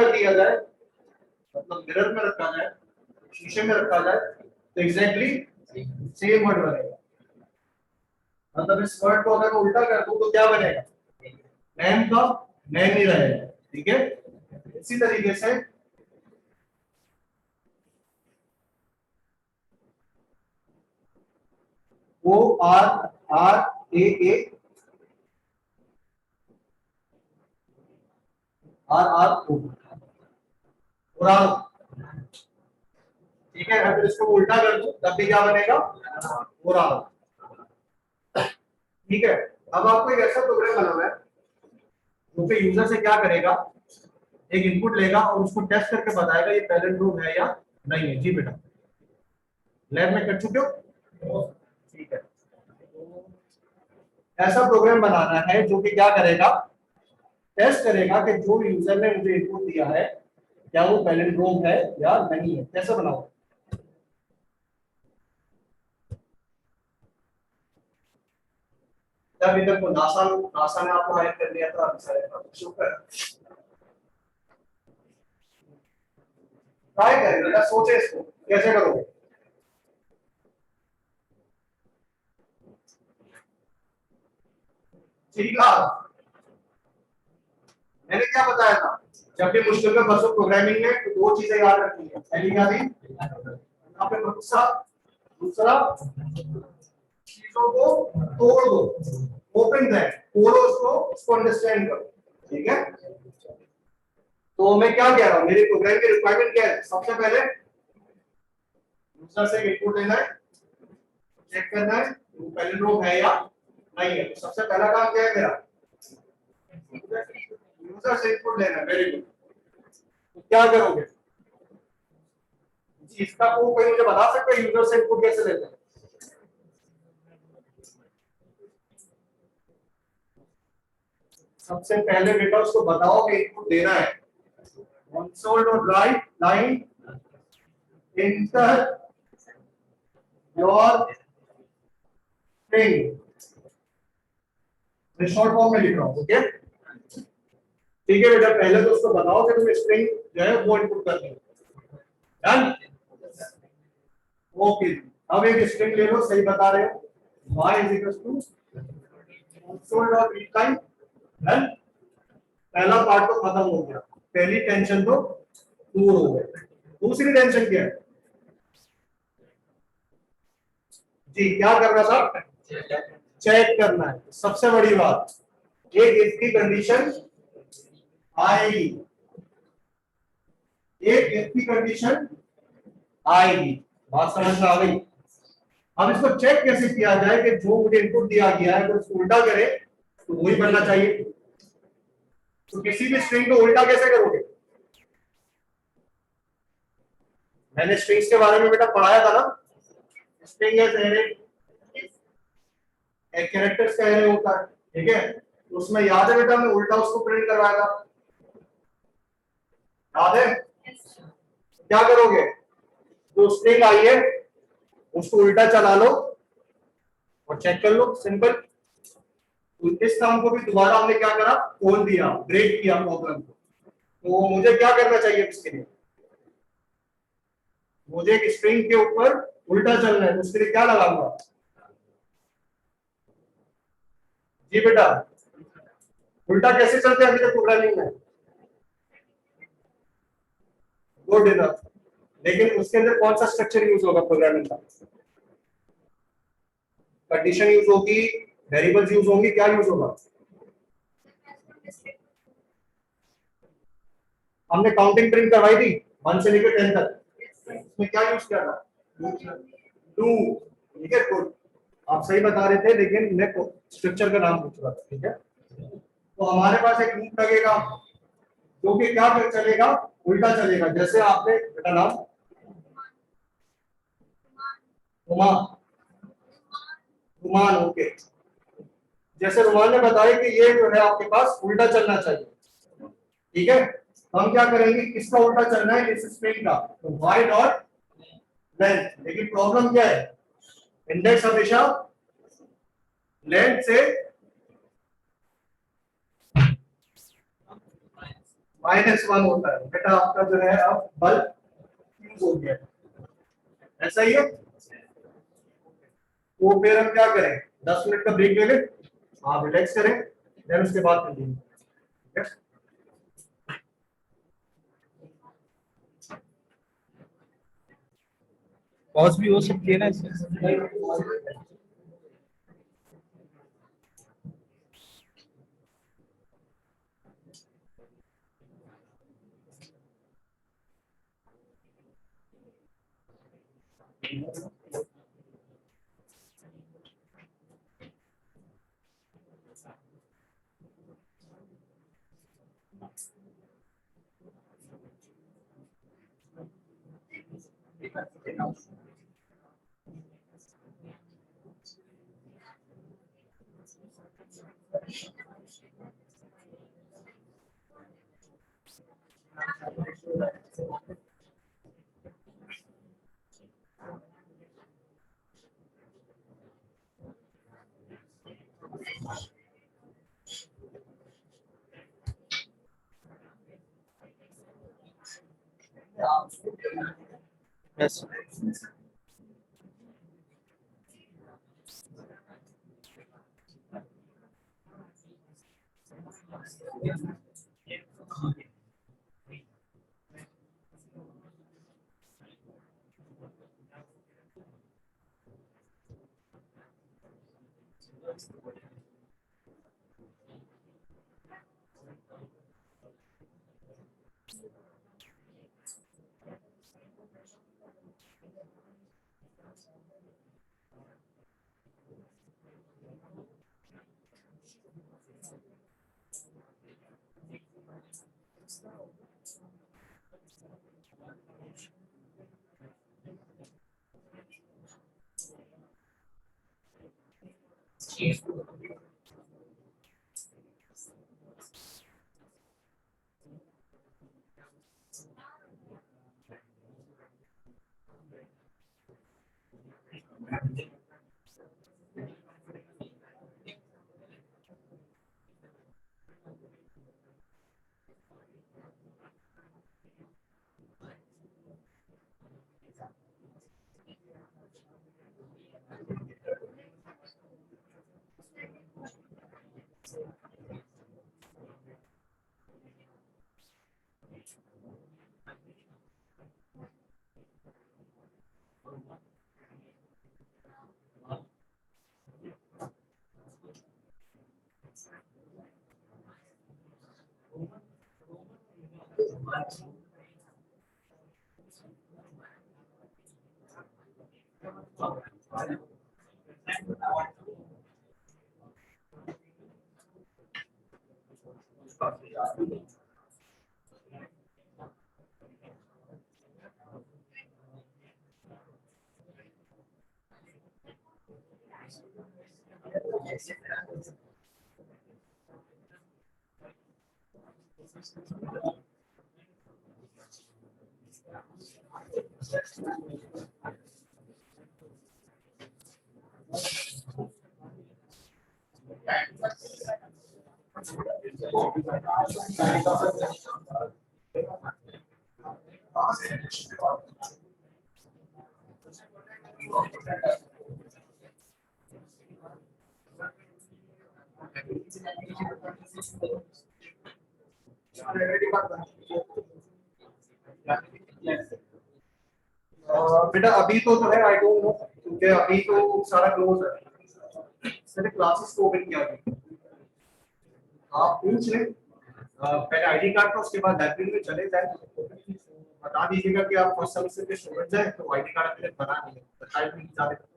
कर दिया जाए, मतलब मिरर में रखा जाए, शीशे में रखा जाए, तो एग्जैक्टली सेम वर्ड बनेगा। मतलब इस वर्ड को अगर मैं उल्टा कर दूं तो क्या बनेगा, मैन का मैन ही रहेगा। ठीक है, इसी तरीके से O R R A R R O, ठीक है। अगर इसको उल्टा कर दूं तब भी क्या बनेगा, ओराल। ठीक है, अब आपको एक ऐसा प्रोग्राम बनाना है जो कि यूजर से क्या करेगा, एक इनपुट लेगा और उसको टेस्ट करके बताएगा ये पैलिंड्रोम है या नहीं है। जी बेटा, लैब में कर चुके हो? ठीक है, ऐसा प्रोग्राम बनाना है जो कि क्या करेगा, टेस्ट करेगा कि जो यूजर ने मुझे इनपुट दिया है क्या वो पैलिंड्रोम है या नहीं है। कैसे बनाओ, जब इधर को नासा ने आपको हायर कर लिया था, शुक्र। ट्राई करेंगे, सोचे इसको कैसे करोगे। ठीक है, मैंने क्या बताया था, जब भी मुश्किल में फंसो प्रोग्रामिंग में तो दो चीजें याद रखनी है। पहली क्या थी, यहाँ पे भरोसा, दूसरा चीजों को तोड़ दो, ओपन दैट, खोलो उसको अंडरस्टैंड करो। ठीक है, तो मैं क्या कह रहा हूँ, मेरी प्रोग्राम की रिक्वायरमेंट क्या है, सबसे पहले यूजर से इनपुट लेना है, चेक करना है वो पैलिंड्रोम है या नहीं है। तो सबसे पहला काम क्या है मेरा, यूजर से इनपुट लेना है। वेरी गुड, तो क्या करोगे जी, इसका कोई मुझे बता सकता है यूजर से इनपुट कैसे लेते हैं? सबसे पहले बेटा उसको बताओ कि इनपुट देना है, console dot right line inter your string, मैं शॉर्ट फॉर्म में लिख रहा हूं। ओके, ठीक है बेटा, पहले तो उसको बताओ कि तुम्हें स्ट्रिंग जो है वो इनपुट करनी है। Done, okay. अब एक स्ट्रिंग ले लो, सही बता रहे हो, y is equals to console dot read line। Done, पहला पार्ट तो खत्म हो गया, पहली टेंशन तो दूर हो गई। दूसरी टेंशन क्या है जी, क्या करना था, चेक करना है। सबसे बड़ी बात, एक इसकी कंडीशन आएगी, एक इसकी कंडीशन आएगी, बात समझ में आ गई। अब इसको चेक कैसे किया जाए कि जो मुझे इनपुट दिया गया है तो उसको उल्टा करे तो वही बनना चाहिए। तो किसी भी स्ट्रिंग को उल्टा कैसे करोगे, मैंने स्ट्रिंग्स के बारे में बेटा पढ़ाया था ना, स्ट्रिंग एज एरे, एक कैरेक्टर्स का एरे होता है। ठीक है, तो उसमें याद है बेटा मैं उल्टा उसको प्रिंट करवाया था, याद है? क्या करोगे, जो स्ट्रिंग आई है उसको उल्टा चला लो और चेक कर लो, सिंपल। तो इस काम को भी दोबारा हमने क्या करा, खोल दिया, ब्रेक किया प्रॉब्लम को। तो मुझे क्या करना चाहिए इसके लिए, मुझे एक स्ट्रिंग के ऊपर उल्टा चलना है, तो उसके लिए क्या लगाऊंगा जी बेटा, उल्टा कैसे चलते हैं अभी तक प्रोग्रामिंग में, गुड इनफ। लेकिन उसके अंदर कौन सा स्ट्रक्चर यूज होगा प्रोग्रामिंग का, कंडीशन यूज होगी, वेरिएबल्स यूज होंगी, क्या यूज होगा? हमने काउंटिंग प्रिंट करवाई थी 1 से लेकर 10 तक, इसमें क्या यूज किया था, डू। ठीक है, गुड, आप सही बता रहे थे, लेकिन मैं स्ट्रक्चर का नाम पूछ रहा था। ठीक है, तो हमारे पास एक लूप लगेगा जो कि क्या कर चलेगा, उल्टा चलेगा। जैसे आपने बेटा नाम रुमान, रुमान, ओके। जैसे रुमान ने बताया कि ये जो है आपके पास उल्टा चलना चाहिए। ठीक है, तो हम क्या करेंगे, किसका उल्टा चलना है, इस स्ट्रिंग का, तो y डॉट लेंथ। लेकिन प्रॉब्लम क्या है, इंडेक्स हमेशा लेंथ से -1 होता है बेटा आपका जो है अब बल्ब फ्यूज हो गया, ऐसा ही है। तो फिर हम क्या करें, 10 मिनट का ब्रेक ले लें, आप रिलैक्स करें, देन उसके बाद कंटिन्यू। ठीक है, पॉज भी हो सकती है ना इसमें? Yes. बेटा अभी तो जो है आई डोंट नो, क्योंकि अभी तो सारा क्लोज है, मैंने क्लासेस को ओपन किया अभी। आप पूछ लें, पहले आईडी कार्ड का, उसके बाद लाइब्रेरी में चले जाए, बता दीजिएगा कि आप फर्स्ट सेमेस्टर के स्टूडेंट हैं, तो आईडी कार्ड अपने बना लिए बताइए नहीं जा रहे।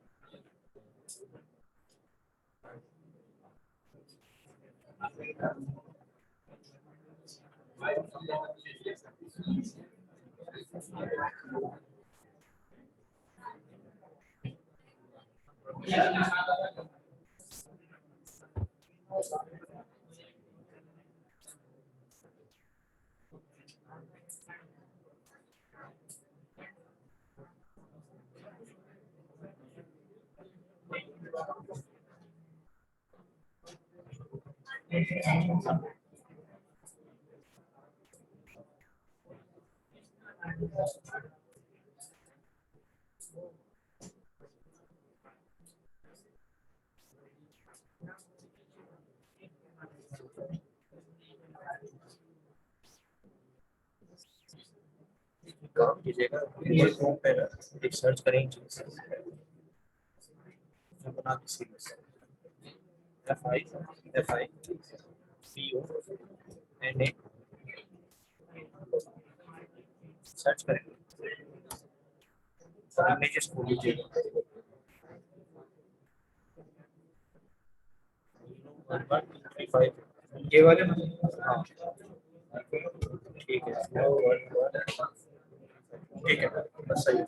काम कीजिएगा, ये फॉर्म पे ना एक सर्च करेंगे अपना किसी FI PO and A search करेंगे, इमेजेस को लीजिएगा 1 1 2 3 5 ये वाले ना, हाँ ठीक है, ठीक है बस सही है।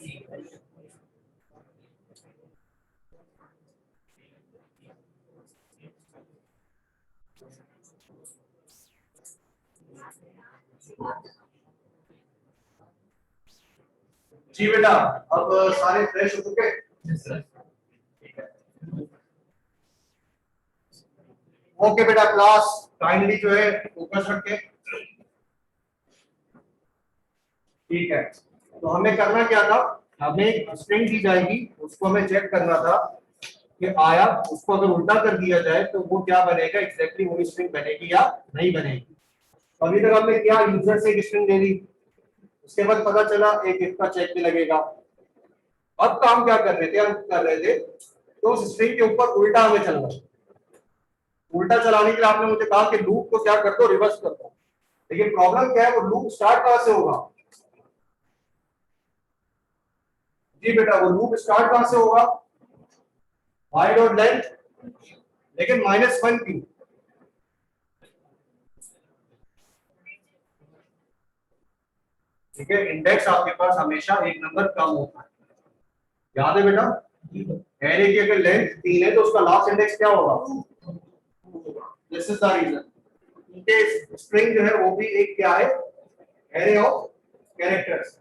जी बेटा, अब सारे फ्रेश हो चुके? ठीक है। ओके बेटा, क्लास काइंडली जो है फोकस रखें। ठीक है, तो हमें करना क्या था, हमें एक स्ट्रिंग दी जाएगी, उसको हमें चेक करना था कि आया, उसको अगर उल्टा कर दिया जाए तो वो क्या बनेगा, एग्जैक्टली वही स्ट्रिंग बनेगी या नहीं बनेगी। अभी तक हमने क्या, यूजर से एक स्ट्रिंग दे दी, उसके बाद पता चला एक इफ का चेक भी लगेगा। अब काम क्या कर रहे थे, हम कर रहे थे तो उस स्ट्रिंग के ऊपर उल्टा हमें चलना। उल्टा चलाने के लिए आपने मुझे कहा कि लूप को क्या कर दो, रिवर्स कर दो। लेकिन प्रॉब्लम क्या है, वो लूप स्टार्ट कहां से होगा? जी बेटा, वो लूप स्टार्ट कहां से होगा? y डॉट लेंथ, लेकिन -1 क्यों? ठीक है, इंडेक्स आपके पास हमेशा एक नंबर कम होता है, याद है बेटा। एरे की अगर लेंथ 3 है तो उसका लास्ट इंडेक्स क्या होगा? This is the reason. क्योंकि स्ट्रिंग जो है वो भी एक क्या है, एरे ऑफ कैरेक्टर्स।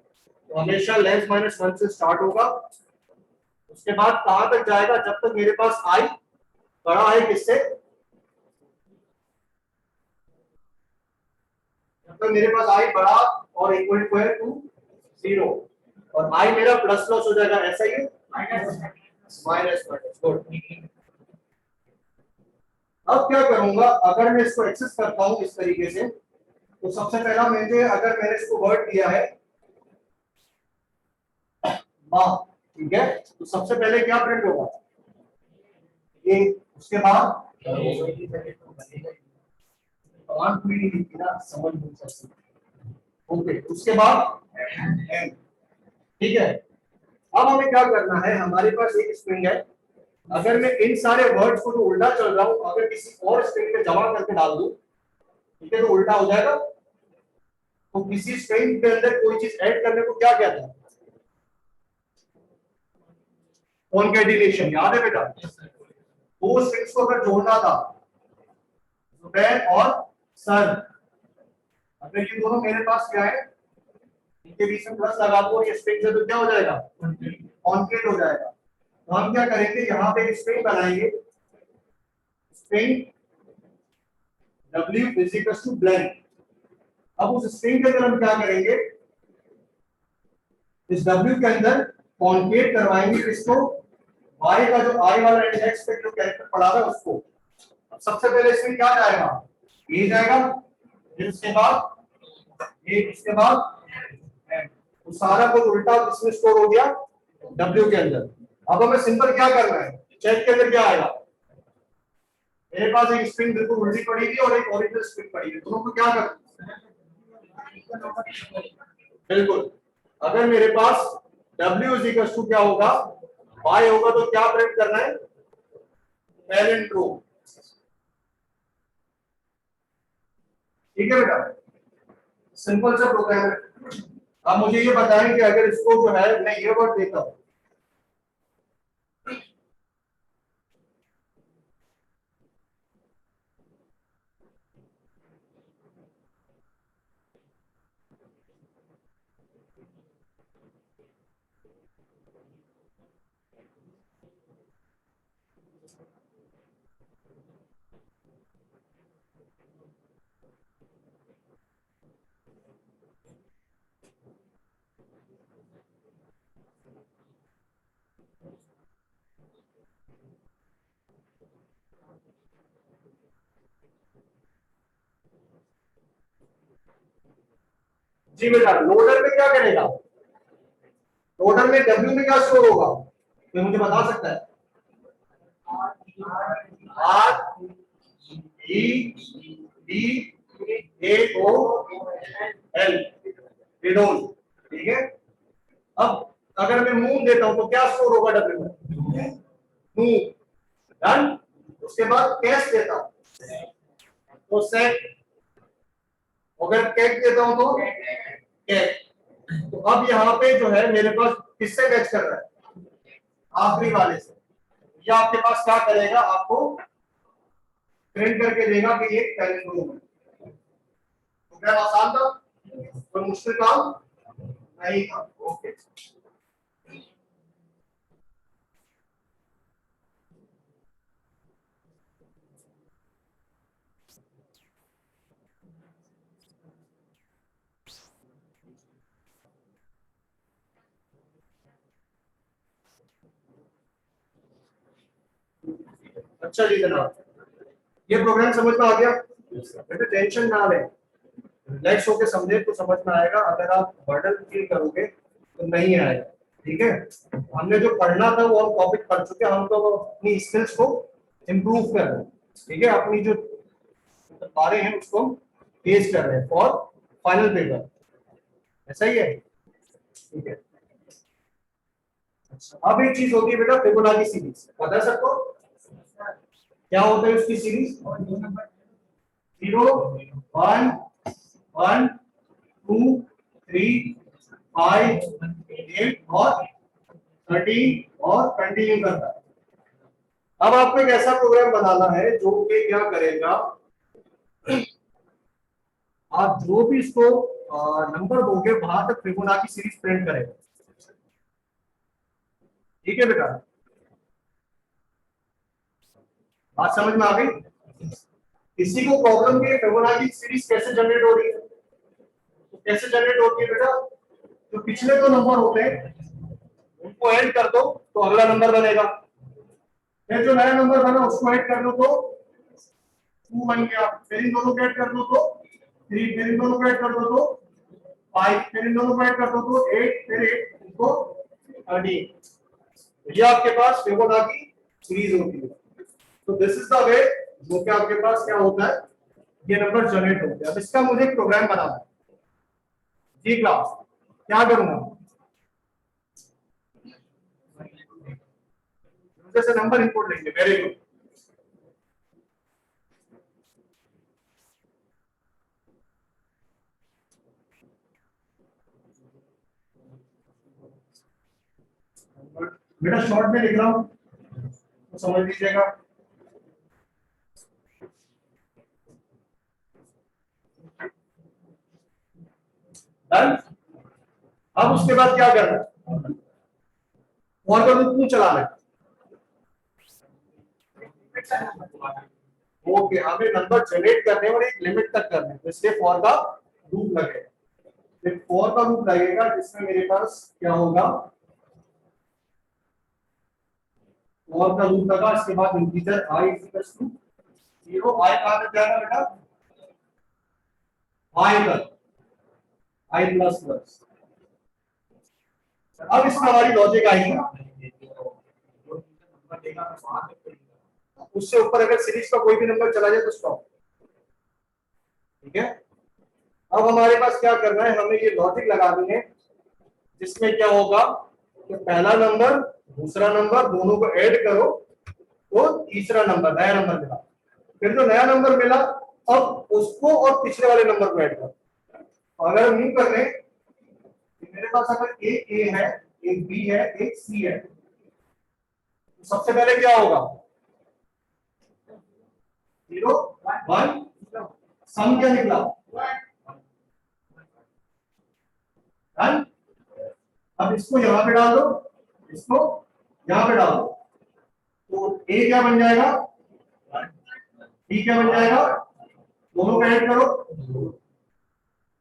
तो हमेशा लेंथ -1 से स्टार्ट होगा, उसके बाद कहां तक जाएगा, जब तक मेरे पास आई बड़ा है किससे, जब तक मेरे पास आई बड़ा और इक्वल टू है टू 0, और आई मेरा प्लस लॉस हो जाएगा, ऐसा ही है माइनस गुड। अब क्या करूंगा, अगर मैं इसको एक्सेस करता हूं इस तरीके से, तो सबसे पहला मुझे, अगर मैंने इसको वर्ड दिया है मां, ठीक है, तो सबसे पहले क्या प्रिंट होगा, ये, उसके बाद समझ नहीं सकती, ओके, उसके बाद एंड। ठीक है, अब हमें क्या करना है, हमारे पास एक स्ट्रिंग है, अगर मैं इन सारे वर्ड्स को जो उल्टा चल रहा हूं अगर किसी और स्ट्रिंग में जमा करके डाल दूं, ठीक है, तो उल्टा हो जाएगा। तो किसी स्ट्रिंग के अंदर कोई चीज ऐड करने को क्या कहते हैं, कॉन्कैटिनेशन, याद है बेटा। दो स्ट्रिंग्स को अगर जोड़ना था, जुबैर और सर, अगर ये दोनों मेरे पास क्या है, इनके बीच में प्लस लगा दो, ये स्ट्रिंग से तो क्या हो जाएगा, कॉन्केट हो जाएगा। तो हम क्या करेंगे, यहां पे एक स्ट्रिंग बनाएंगे, string w is equal to blank. अब उस स्ट्रिंग के अंदर हम क्या करेंगे, इस w के अंदर कॉन्केट करवाएंगे किसको, y का जो i वाला इंडेक्स पे जो कैरेक्टर पड़ा है उसको। अब सबसे पहले इसमें क्या जाएगा, ये जाएगा, फिर उसके बाद ये, इसके बाद n। तो सारा कुछ उल्टा इसमें स्टोर हो गया w के अंदर। अब हमें सिंपल क्या करना है, चेक के अंदर क्या आएगा, मेरे पास एक स्ट्रिंग बिल्कुल उल्टी पड़ी हुई है और एक ओरिजिनल स्ट्रिंग पड़ी है, दोनों को क्या करना है, बिल्कुल, अगर मेरे पास w इज इक्वल टू क्या होगा, y होगा, तो क्या प्रिंट करना है, पेरेंट ट्रू। ठीक है बेटा, सिंपल सा प्रोग्राम है। अब मुझे ये बताएं कि अगर इसको जो है मैं ये वर्ड देता हूं, जी बेटा, लोडर में क्या करेगा? लोडर में डब्ल्यू में क्या स्टोर होगा, तो मुझे बता सकता है? R E D A O L, रिडोल। ठीक है, अब अगर मैं मूव देता हूं तो क्या स्टोर होगा डब्ल्यू में? मूव। डन। उसके बाद कैश देता हूं तो सेट, अगर कैश देता हूं तो कैश। तो अब यहाँ पे जो है मेरे पास किससे मैच कर रहा है? आखिरी वाले से। ये आपके पास क्या करेगा, आपको प्रिंट करके देगा कि ये पैलिंड्रोम है। तो क्या आसान था? कोई मुश्किल काम नहीं था। ओके, अच्छा जी जनाब, ये प्रोग्राम समझ में आ गया? बेटा टेंशन ना ले, रिलैक्स होके समझे तो समझ में आएगा, अगर आप बर्डन फील करोगे तो नहीं आएगा। ठीक है, हमने जो पढ़ना था वो हम टॉपिक पढ़ चुके हैं, हम तो अपनी स्किल्स को इम्प्रूव कर रहे हैं। ठीक है, अपनी जो बारे हैं उसको तेज कर रहे हैं फॉर फाइनल पेपर, ऐसा ही है। ठीक है, अच्छा अब एक चीज होती है बेटा, फिबोनाची सीरीज बता सकते हो क्या होता है उसकी सीरीज? 0 1 1 2 3 5 8 और 13 और कंटिन्यू करता है। अब आपको एक ऐसा प्रोग्राम बनाना है जो कि क्या करेगा, आप जो भी इसको नंबर दोगे वहां तक फिबोनाची सीरीज प्रिंट करेगा। ठीक है बेटा, बात समझ में आ गई? किसी को प्रॉब्लम की फिबोनाची सीरीज कैसे जनरेट हो रही है, तो कैसे जनरेट होती है बेटा? जो पिछले दो नंबर होते हैं उनको ऐड कर दो तो अगला नंबर बनेगा, फिर जो नया नंबर बना उसको ऐड कर दो तो 2 बन गया, फिर इन दोनों को ऐड कर दो तो 3, फिर इन दोनों को ऐड कर दो तो 5, फिर इन दोनों को ऐड कर दो तो 8, फिर 8 इनको 13। ये आपके पास फिबोनाची सीरीज होती है। तो दिस इज द वे जो कि आपके पास क्या होता है, ये नंबर जनरेट होते हैं। अब इसका मुझे एक प्रोग्राम बनाना है। जी क्लास, क्या करूंगा? जैसे नंबर इनपुट लेंगे, वेरी गुड। बेटा शॉर्ट में लिख रहा हूं तो समझ लीजिएगा। डन। अब उसके बाद क्या करना है, फॉर का लूप क्यों चलाना है? ओके, हमें नंबर जनरेट करने और एक लिमिट तक करने हैं, तो इसलिए फॉर का लूप लगेगा। फिर फॉर का लूप लगेगा जिसमें मेरे पास क्या होगा, फॉर का लूप लगा, इसके बाद integer i equals to 0, i कहां तक जाएगा बेटा? i तक, i प्लस प्लस। अब इसमें हमारी लॉजिक आएगी, उससे ऊपर अगर सीरीज का कोई भी नंबर चला जाए तो स्टॉप। ठीक है, अब हमारे पास क्या करना है, हमें ये लॉजिक लगानी है जिसमें क्या होगा कि पहला नंबर दूसरा नंबर दोनों को ऐड करो तो तीसरा नंबर नया नंबर मिला, फिर जो नया नंबर मिला अब उसको और पिछले वाले नंबर को ऐड करो। अगर हम यूं कर रहे हैं, मेरे पास अगर एक ए है, एक बी है, एक सी है, तो सबसे पहले क्या होगा? 0 1, सम क्या निकला? 1। अब इसको यहां पे डाल दो, इसको यहां पे डाल दो, तो ए क्या बन जाएगा, बी क्या बन जाएगा, दोनों को ऐड करो,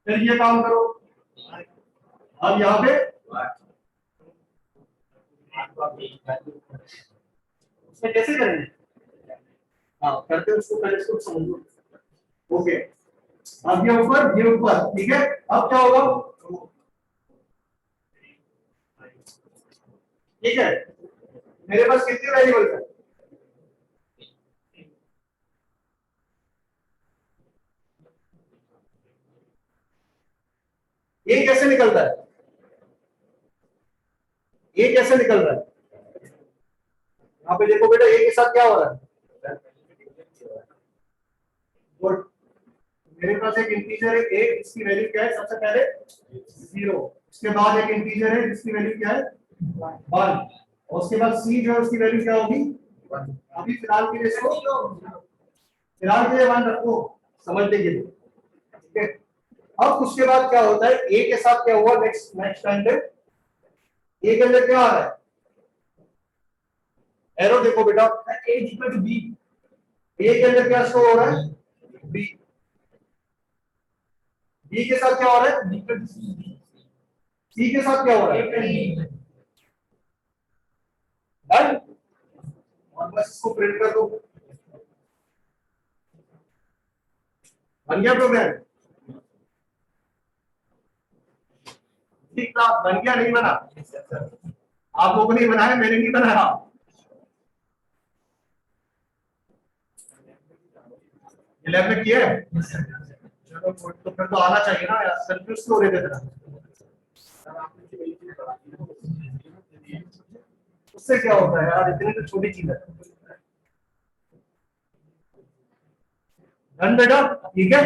फिर ये काम करो। अब यहाँ पे उसमें कैसे करेंगे? हाँ करते हैं उसको, पहले इसको समझो। ओके, अब ये ऊपर ठीक है। अब क्या होगा? ठीक है, मेरे पास कितने वेरिएबल्स है? ये कैसे निकलता है? ये कैसे निकल रहा है? यहाँ पे देखो बेटा, ए के साथ क्या हो रहा है? गुड। मेरे पास एक इंटीजर है ए, इसकी वैल्यू क्या है? सबसे पहले 0, उसके बाद एक इंटीजर है जिसकी वैल्यू क्या है? 1, और उसके बाद सी जो है उसकी वैल्यू क्या होगी? 1। अभी फिलहाल के लिए इसको, फिलहाल के लिए 1 रखो समझने के लिए, ठीक है। अब उसके बाद क्या होता है? ए के साथ क्या हुआ? नेक्स्ट नेक्स्ट टाइम पे ए के अंदर क्या आ रहा है? एरो देखो बेटा, ए इक्वल टू बी। ए के अंदर क्या स्टोर हो रहा है? बी। बी के साथ क्या हो रहा है? बी इक्वल टू सी। सी के साथ क्या हो रहा है? डन। और बस इसको प्रिंट कर दो, बन गया प्रोग्राम। ठीक था, बन गया नहीं बना? आप लोगों ने बनाया, मैंने नहीं बनाया। लैब में किया है? चलो तो फिर तो आना चाहिए ना यार, कंफ्यूज क्यों हो रहे थे? उससे क्या होता है यार, इतनी तो छोटी चीज है। डन बेटा, ठीक है।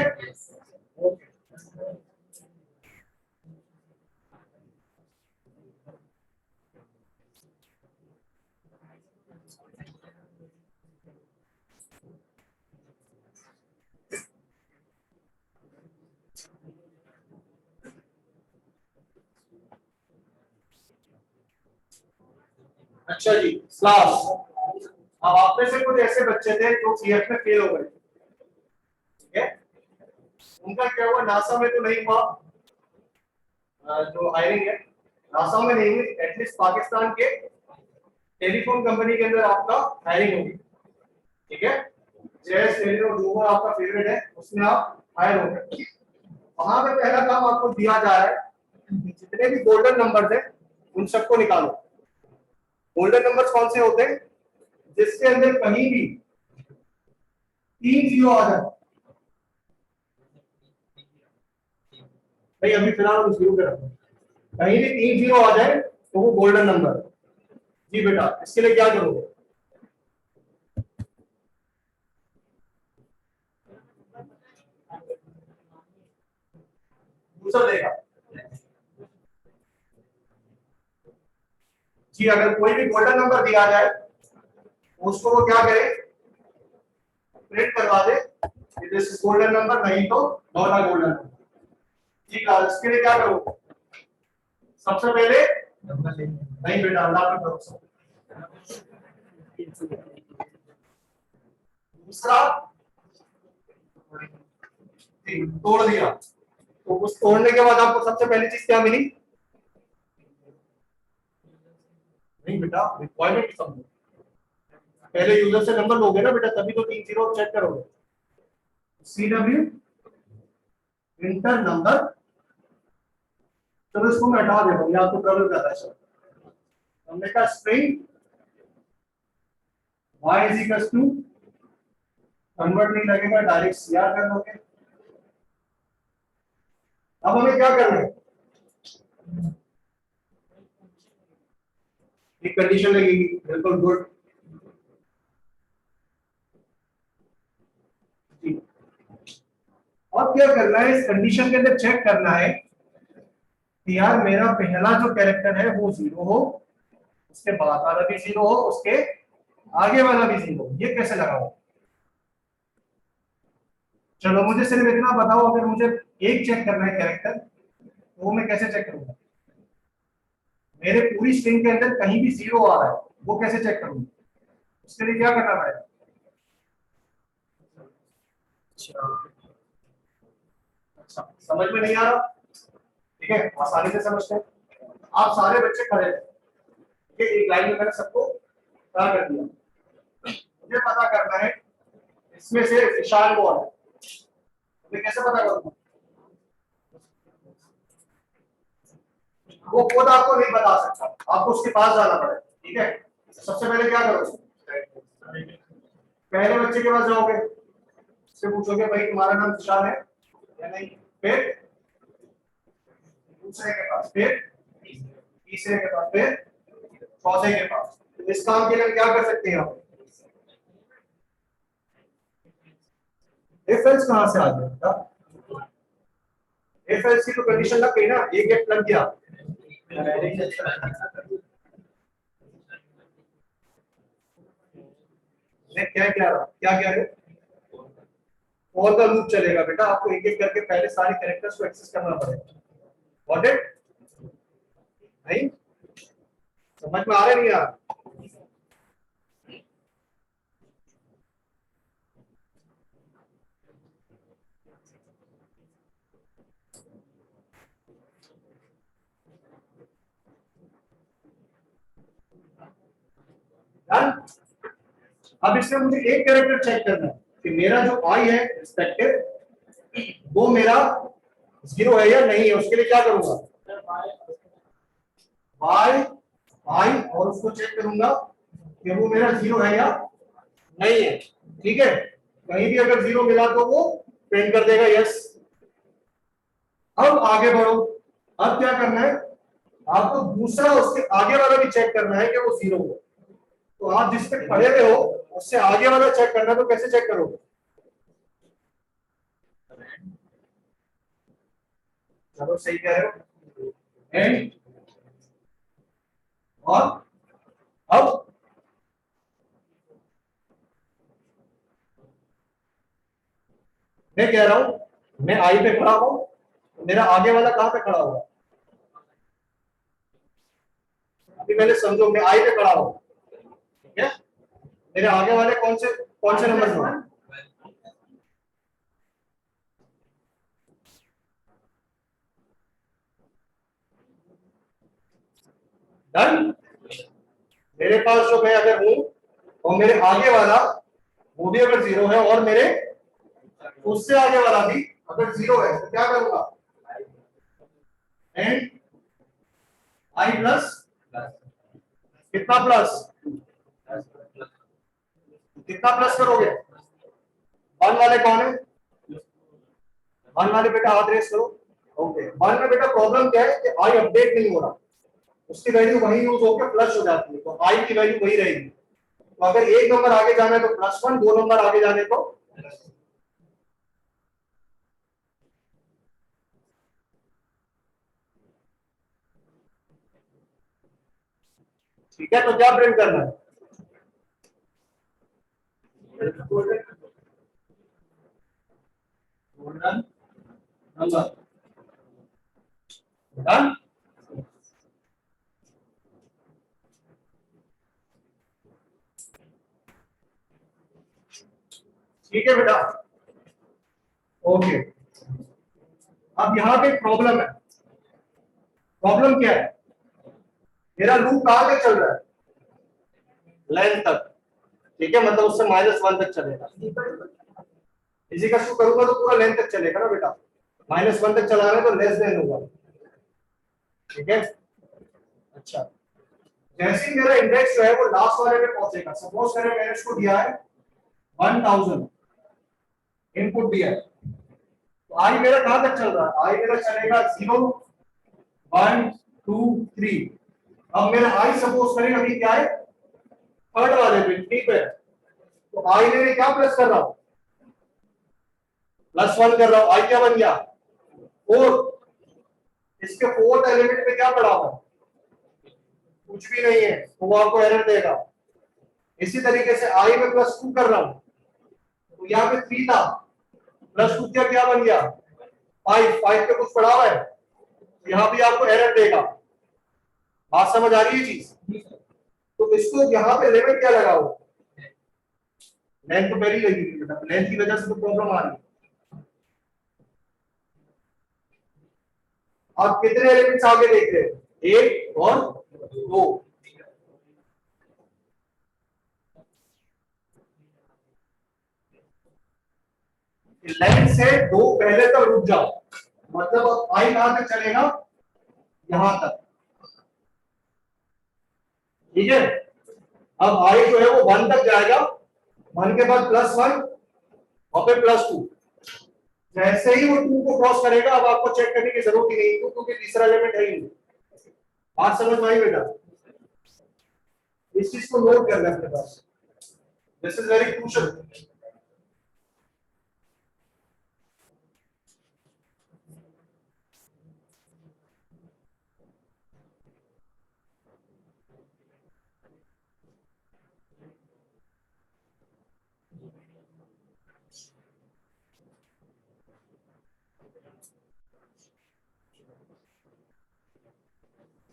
अच्छा जी, क्लास, अब आप में से कुछ ऐसे बच्चे थे जो सीएफ में फेल हो गए, ठीक है। उनका क्या हुआ? नासा में तो नहीं हुआ, जो हायरिंग है नासा में नहीं हुई, एटलीस्ट पाकिस्तान के टेलीफोन कंपनी के अंदर आपका हायरिंग होगी, ठीक है। जेएस टेलीफोन जो आपका फेवरेट है उसमें आप हायर हो गए। वहां पे पहला काम आपको दिया जा रहा है, जितने भी गोल्डन नंबर्स हैं उन सबको निकालो। गोल्डन नंबर्स कौन से होते हैं? जिसके अंदर कहीं भी 3 जीरो आ जाए। भाई अभी फिलहाल हम जीरो पे रखो, कहीं भी 3 जीरो आ जाए तो वो गोल्डन नंबर। जी बेटा, इसके लिए क्या करोगे? दूसरा देगा जी, अगर कोई भी गोल्डन नंबर दिया जाए उसको वो क्या करे? प्रिंट करवा दे, दिस इज गोल्डन नंबर, नहीं तो नॉट अ गोल्डन नंबर। जी क्लास, इसके लिए क्या करो? सबसे पहले नहीं बेटा, अल्लाह पे भरोसा। दूसरा तोड़ दिया, तो उस तोड़ने के बाद आपको सबसे पहली चीज क्या मिली? नहीं बेटा, रिक्वायरमेंट समझो, पहले यूजर से नंबर लोगे ना बेटा, तभी तो 3 जीरो चेक करोगे। CW इंटर नंबर, चलो इसको मैं हटा देता हूँ, आपको ट्रबल कर रहा है सर। हमने कहा string y is equal to, convert नहीं लगेगा, डायरेक्ट CR कर दोगे। अब हमें क्या करना है? एक कंडीशन लगेगी, बिल्कुल गुड। अब क्या करना है? इस कंडीशन के अंदर चेक करना है कि यार मेरा पहला जो कैरेक्टर है वो 0 हो, उसके बाद वाला भी 0 हो, उसके आगे वाला भी 0 हो। ये कैसे लगाओ? चलो मुझे सिर्फ इतना बताओ, अगर मुझे एक चेक करना है कैरेक्टर तो वो मैं कैसे चेक करूंगा? मेरे पूरी स्ट्रिंग के अंदर कहीं भी 0 आ रहा है, वो कैसे चेक करूंगा? उसके लिए क्या करना पड़ेगा? अच्छा, समझ में नहीं आ रहा? ठीक है, आसानी से समझते हैं। आप सारे बच्चे खड़े हैं, ये एक लाइन में मैंने सबको पता कर दिया। मुझे पता करना है इसमें से विशाल कौन है, मैं कैसे पता करूंगा? वो खुद आपको नहीं बता सकता, आपको उसके पास जाना पड़ेगा। ठीक है, सबसे पहले क्या करोगे? पहले बच्चे के पास जाओगे, उससे पूछोगे भाई तुम्हारा नाम विशाल है या नहीं, फिर दूसरे के पास, फिर तीसरे के पास, फिर चौथे के पास। तो इस काम के लिए क्या कर सकते हैं आप? इफ एल्स कहां से आ गया? इफ एल्स की तो कंडीशन लग गई ना, एक गेट लग गया। मैं क्या कह रहा, क्या कह रहे? फॉर का लूप चलेगा बेटा, आपको एक एक करके पहले सारे कैरेक्टर्स को एक्सेस करना पड़ेगा। Got it? नहीं समझ में आ रहा नहीं यार? अब इसमें मुझे एक कैरेक्टर चेक करना है कि मेरा जो आई है रिस्पेक्टिव वो मेरा 0 है या नहीं है। उसके लिए क्या करूंगा? आई आई और उसको चेक करूंगा कि वो मेरा 0 है या नहीं है। ठीक है, कहीं भी अगर 0 मिला तो वो प्रिंट कर देगा यस। अब आगे बढ़ो, अब क्या करना है आपको? दूसरा उसके आगे वाला भी चेक करना है कि वो 0 हो। तो आप जिस पे खड़े हुए हो उससे आगे वाला चेक करना है, तो कैसे चेक करोगे? चलो सही कह रहे हो। एंड और अब मैं कह रहा हूं मैं आई पे खड़ा हूं, तो मेरा आगे वाला कहां पे खड़ा होगा? अभी पहले समझो, मैं आई पे खड़ा हूं, ठीक है, मेरे आगे वाले कौन से नंबर में? डन। मेरे पास जो मैं अगर हूं और मेरे आगे वाला वो भी अगर 0 है और मेरे उससे आगे वाला भी अगर 0 है तो क्या करूंगा? एंड आई प्लस कितना प्लस? कितना प्लस करोगे? 1 वाले कौन है? 1 वाले बेटा हाथ रेस करो। ओके, 1 में बेटा प्रॉब्लम क्या है कि आई अपडेट नहीं हो रहा, उसकी वैल्यू वही यूज होकर फ्लश हो जाती है, तो आई की वैल्यू वही रहेगी। तो अगर एक नंबर आगे जाना है तो +1, 2 नंबर आगे जाने तो ठीक है। तो क्या प्रिंट करना है? Golden number. डन। ठीक है बेटा, ओके। अब यहां पे प्रॉब्लम है। प्रॉब्लम क्या है? मेरा लूप कहां तक चल रहा है? लेंथ तक। ठीक है, मतलब उससे -1 तक चलेगा। इसी का शुरू करूंगा तो पूरा लेंथ तक चलेगा ना बेटा, -1 तक चला रहे तो लेस देन होगा। ठीक है, अच्छा। जैसे ही मेरा इंडेक्स जो है वो लास्ट वाले पे पहुंचेगा, सपोज करें मैंने इसको दिया है 1000 इनपुट दिया है, तो आई मेरा कहां तक चल रहा है? आई मेरा चलेगा 0 1 2 3। अब मेरा आई सपोज करें अभी क्या है, थर्ड वाले पे, ठीक है, तो आई मेरे क्या प्लस कर रहा हूं? +1 कर रहा हूं। आई क्या बन गया? 4। इसके फोर्थ एलिमेंट पे क्या पड़ा हुआ? कुछ भी नहीं है, तो वो आपको एरर देगा। इसी तरीके से आई में +2 कर रहा हूं, तो यहाँ पे 3 था, +2 क्या क्या बन गया? 5 पे कुछ पड़ा हुआ है, तो यहाँ भी आपको एरर देगा। बात समझ आ रही है चीज? तो इसको यहाँ पे लेवल क्या लगा हो? लेंथ तो पहले लगी थी बेटा, लेंथ की वजह से तो प्रॉब्लम आ रही है। आप कितने एलिमेंट्स आगे देख रहे हो? 1 और 2। 11 से 2 पहले तक रुक जाओ, मतलब अब आई कहां तक चलेगा, यहां तक, ठीक है। अब आई जो है वो 1 तक जाएगा, 1 के बाद +1 और फिर +2। जैसे ही वो 2 को क्रॉस करेगा अब आपको चेक करने की जरूरत ही नहीं, क्योंकि तीसरा एलिमेंट है ही नहीं। बात समझ में आई बेटा? इस चीज को नोट करना अपने पास, दिस इज वेरी क्रूशियल।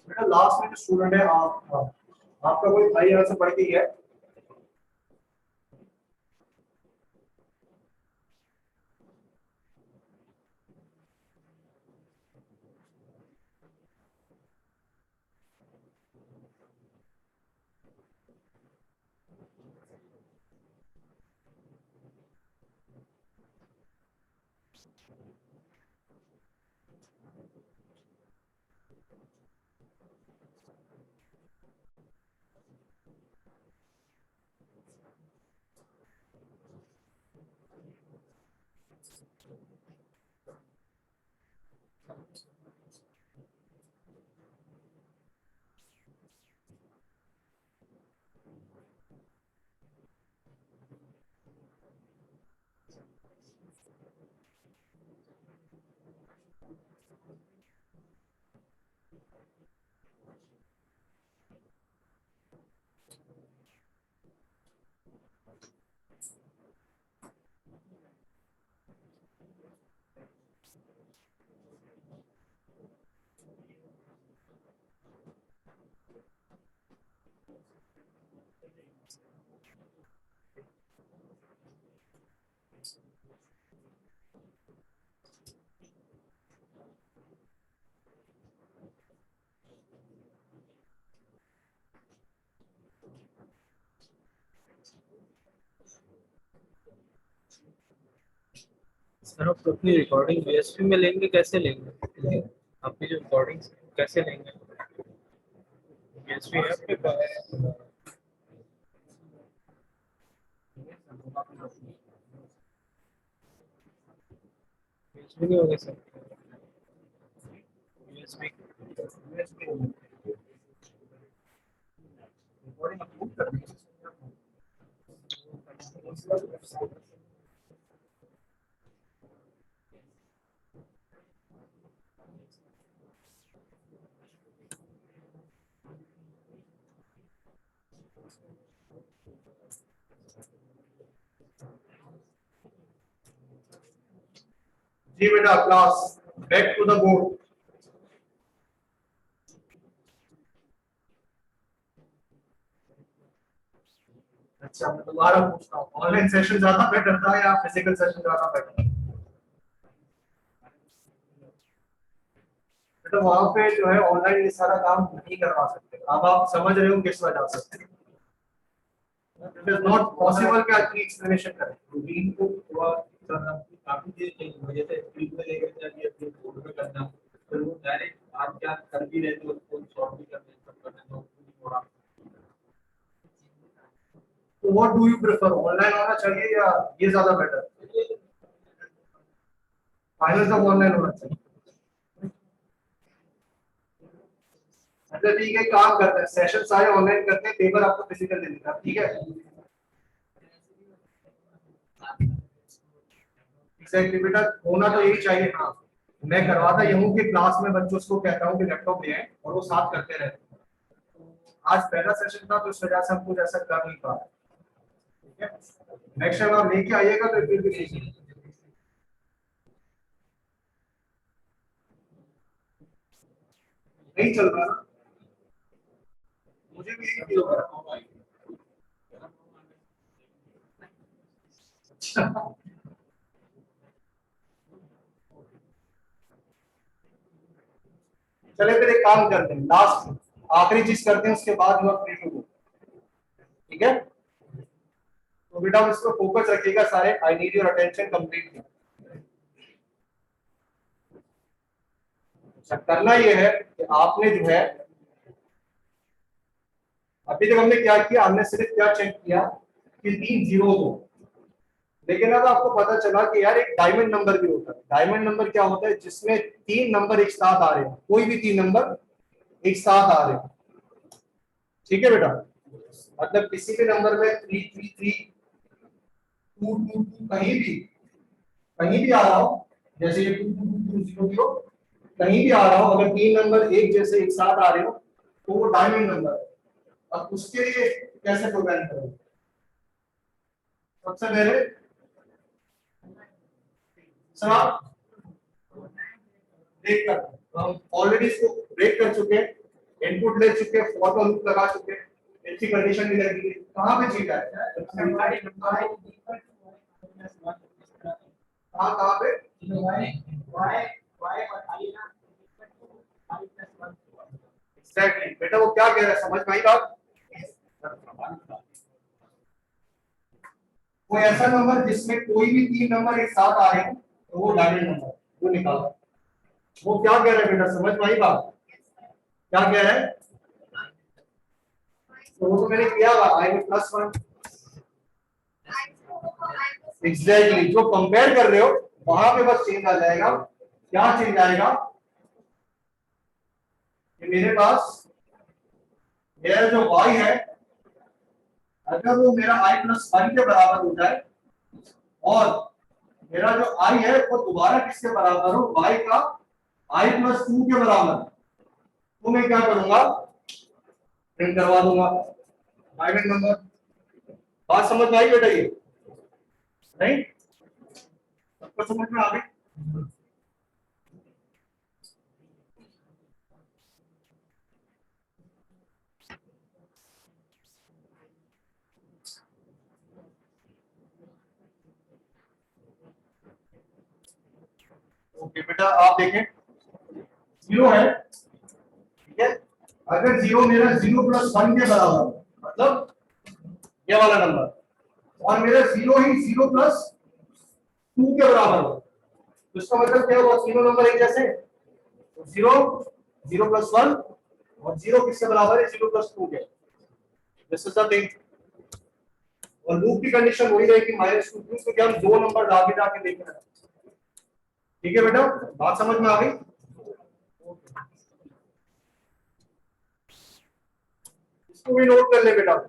बेटा लास्ट में जो स्टूडेंट है आपका कोई भाई यहाँ से पढ़ के गया है? सर आप अपनी रिकॉर्डिंग यूएसबी में लेंगे, कैसे लेंगे? आपकी जो रिकॉर्डिंग कैसे लेंगे? यूएसबी है आपके पास? यूएसबी नहीं होगा सर, यूएसबी। जी बेटा class back to the board. अच्छा मैं दोबारा पूछता हूँ, ऑनलाइन सेशन ज्यादा बेटर था या फिजिकल सेशन ज्यादा बेटर? बेटा वहां पे जो है ऑनलाइन ये सारा काम नहीं करवा सकते, अब आप समझ रहे हो किस वजह से। इट इज नॉट पॉसिबल कि आपकी एक्सप्लेनेशन करें। रूटीन को थोड़ा काफी देर चाहिए, वजह से स्पीड में लेकर जाइए, फिर बोर्ड में करना, फिर वो डायरेक्ट आप क्या कर भी रहे थे उसको सॉल्व भी करने सब करने तो थोड़ा। तो what do you prefer, online होना चाहिए या ये ज्यादा बेटर? फाइनल तक ऑनलाइन होना चाहिए। अच्छा ठीक है, काम करते हैं, सेशन सारे ऑनलाइन करते हैं, पेपर आपको फिजिकल दे देगा, ठीक है? एग्जैक्टली बेटा, होना तो यही चाहिए। हाँ मैं करवाता ये हूँ कि क्लास में बच्चों को कहता हूँ कि लैपटॉप ले आए और वो साथ करते रहते हैं। आज पहला सेशन था तो इस वजह से हम कुछ ऐसा कर नहीं पा रहे, ठीक है? नेक्स्ट टाइम आप लेके आइएगा तो फिर भी लीजिए। नहीं चल रहा ना, मुझे भी यही फील हो रहा है। अच्छा चले फिर एक काम करते हैं, लास्ट आखिरी चीज करते हैं, उसके बाद हम फ्री टू गो, ठीक है? तो बेटा इसको फोकस रखिएगा सारे, I need your attention completely. अच्छा, करना ये है कि आपने जो है अभी तक हमने क्या किया, हमने सिर्फ क्या चेक किया कि 3 जीरो हो, लेकिन अब आपको पता चला कि यार एक डायमंड नंबर भी होता है। डायमंड नंबर क्या होता है? जिसमें 3 नंबर एक साथ आ रहे हैं, कोई भी 3 नंबर एक साथ आ रहे हैं। ठीक है बेटा, मतलब किसी भी नंबर में 333 222 कहीं भी आ रहा हो, जैसे ये 222 कहीं भी आ रहा हो, अगर 3 नंबर एक जैसे एक साथ आ रहे हो तो वो डायमंड नंबर है। अब उसके लिए कैसे प्रोग्राम करोगे? सबसे पहले सर आप ब्रेक कर, हम ऑलरेडी इसको ब्रेक कर चुके हैं, इनपुट ले चुके हैं, फॉर का लूप लगा चुके हैं, इसकी कंडीशन भी लगी है। कहां पे चीज है? कहां पे? एग्जैक्टली बेटा, वो क्या कह रहा है समझ में आई बात? कोई ऐसा नंबर जिसमें कोई भी 3 नंबर एक साथ आ रहे हैं तो वो डायमंड नंबर, वो निकालो। वो क्या कह रहा है बेटा, समझ में आई बात? क्या कह रहा है? तो वो तो मैंने किया हुआ आई में +1। एग्जैक्टली, जो कंपेयर कर रहे हो वहां पे बस चेंज आ जाएगा। क्या चेंज आएगा? कि मेरे पास मेरा जो y है, अगर वो मेरा i+1 के बराबर हो जाए और मेरा जो i है वो दोबारा किसके बराबर हो? y का i+2 के बराबर, तो मैं क्या करूंगा? प्रिंट करवा दूंगा डायमंड नंबर। बात समझ में आई बेटा? ये नहीं सबको समझ में आ गई? ओके बेटा, आप देखें 0 है, ठीक है। अगर 0 मेरा 0+1 के बराबर, मतलब ये वाला नंबर, और मेरा 0 ही 0+2 के बराबर हो, तो इसका मतलब क्या हुआ? तीनों नंबर एक जैसे, तो 0 0+1 और 0 किसके बराबर है? 0+2 के। This is the thing. और लूप की कंडीशन वही रहेगी -2, क्योंकि हम दो नंबर आगे जाके देख रहे हैं। ठीक है बेटा, बात समझ में आ गई? इसको भी नोट कर ले बेटा।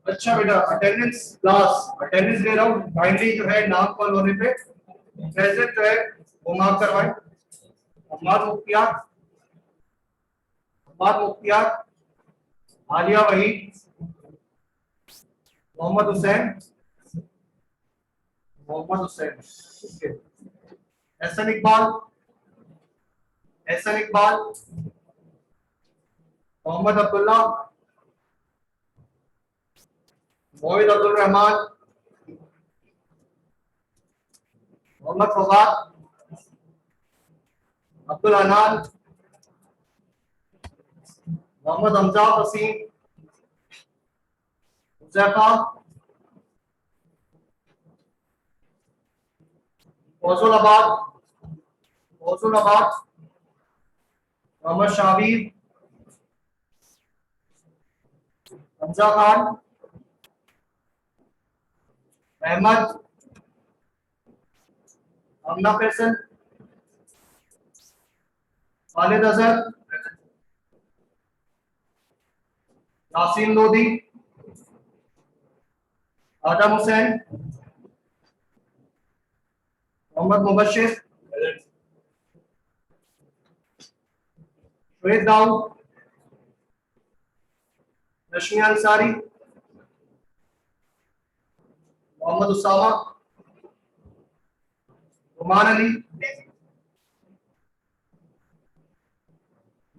अच्छा बेटा, अटेंडेंस क्लास अटेंडेंस दे रहा हूँ, काइंडली जो है नाम कॉल होने पे प्रेजेंट जो है वो मार्क करवाएं। अहमद मुफ्तियार, आलिया वहीद, मोहम्मद हुसैन, ठीक है। एहसन इकबाल, मोहम्मद अब्दुल्ला, मोहिद अब्दुल रहमान, मोहम्मद फवाद, अब्दुल हनान, मोहम्मद अमजाद वसीम, हुज़ैफा, फौजुलाबाद, मोहम्मद शाबीर, हमजा खान, अहमद, अमना फैसल, खालिद अजहर, यासीन लोधी, आदम हुसैन, मोहम्मद मुबश्शिर, शुएब दाऊद, रश्मिया अंसारी, मोहम्मद उसामा, उमान अली,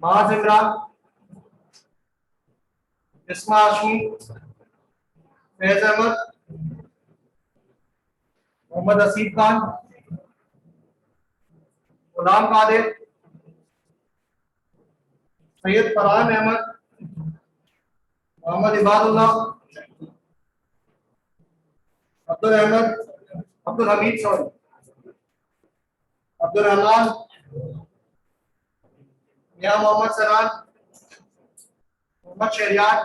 माज इमरान, इस्मा हाशमी, फैज अहमद, मोहम्मद हसीब खान, गुलाम कादिर, सैयद फरहान अहमद, मोहम्मद इबादुल्लाह, अब्दुल अहमद, अब्दुल हमीद, सॉरी, अब्दुल रहमान, मियां मोहम्मद सरान, मोहम्मद शहरियार,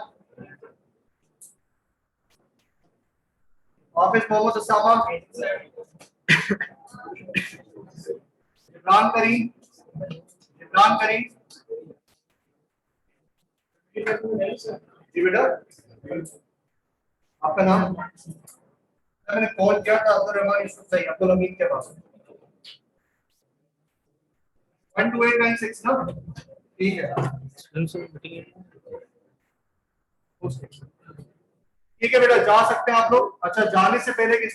हाफिज मोहम्मद उसामा, इमरान करीम, जी बेटा, आपका नाम? मैंने कॉल किया था अब्दुल रहमान यूसुफ सही, अब्दुल हमीद के पास 12896 ना, ठीक है, ठीक है बेटा, जा सकते हैं आप लोग। अच्छा, जाने से पहले की